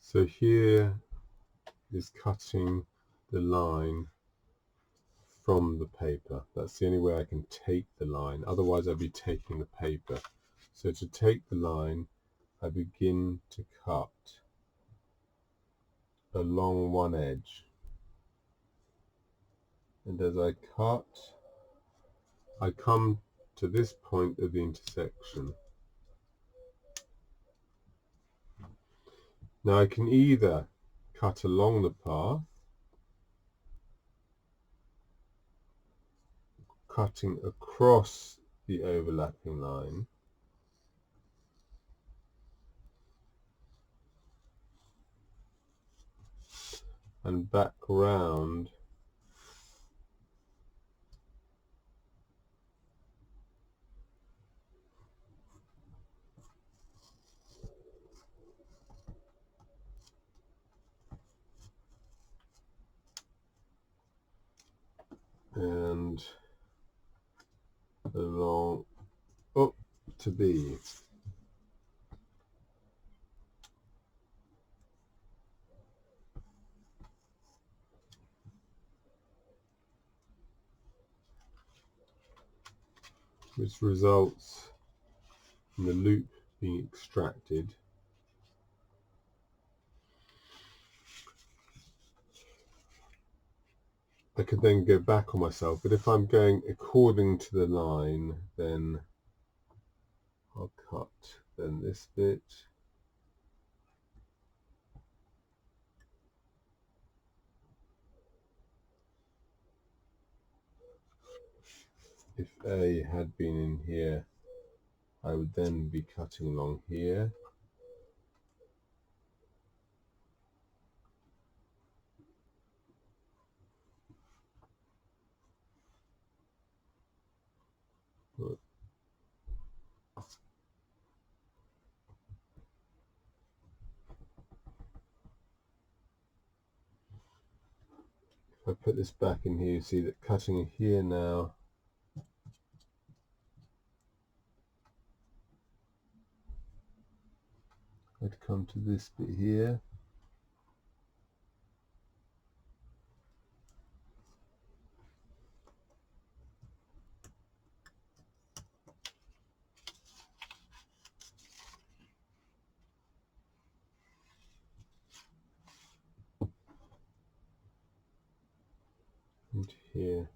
So here is cutting the line from the paper. That's the only way I can take the line, otherwise I'd be taking the paper. So to take the line, I begin to cut along one edge, and as I cut, I come to this point of the intersection. Now I can either cut along the path, cutting across the overlapping line, and back round and along up to B. Which results in the loop being extracted. I could then go back on myself, but if I'm going according to the line, then I'll cut then this bit, if A had been in here, I would then be cutting along here. If I put this back in here, you see that cutting here now, I'd come to this bit here. And here.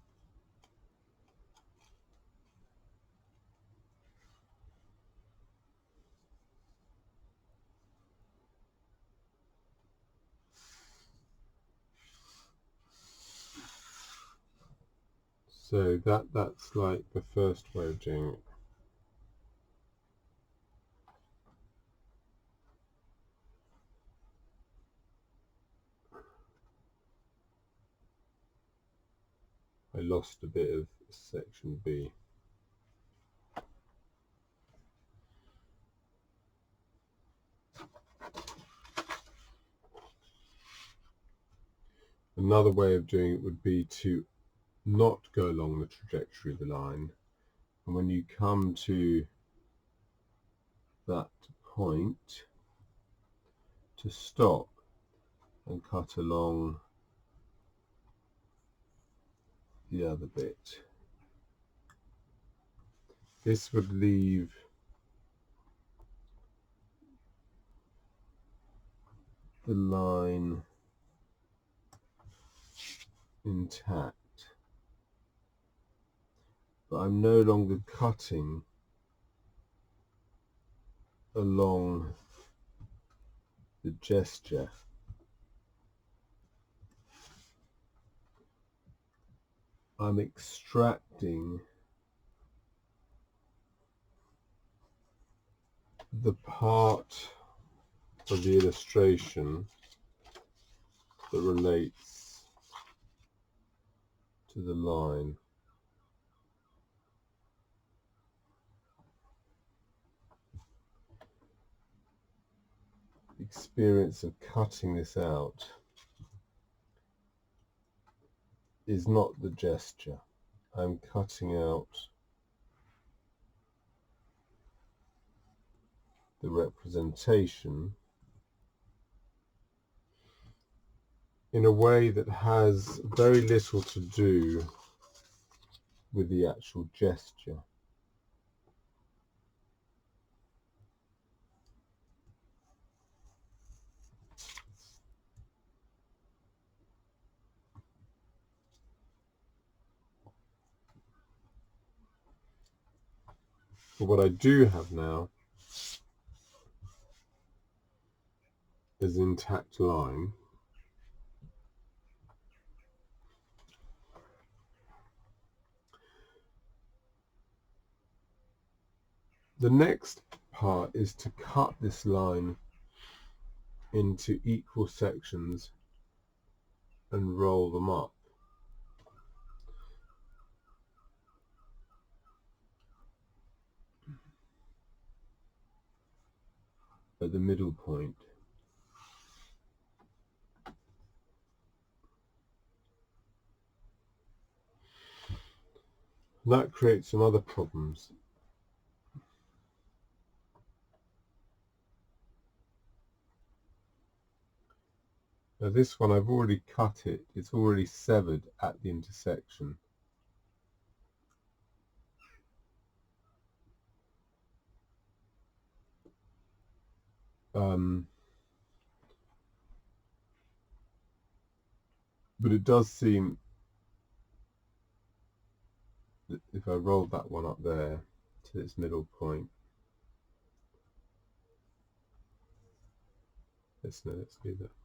So that's like the first way of doing it. I lost a bit of section B. Another way of doing it would be to not go along the trajectory of the line, and when you come to that point, to stop and cut along the other bit. This would leave the line intact, but I'm no longer cutting along the gesture. I'm extracting the part of the illustration that relates to the line. The experience of cutting this out is not the gesture. I'm cutting out the representation in a way that has very little to do with the actual gesture. But what I do have now is an intact line. The next part is to cut this line into equal sections and roll them up. At the middle point. That creates some other problems. Now this one, I've already cut it. It's already severed at the intersection. But it does seem that if I rolled that one up there to its middle point, let's do that.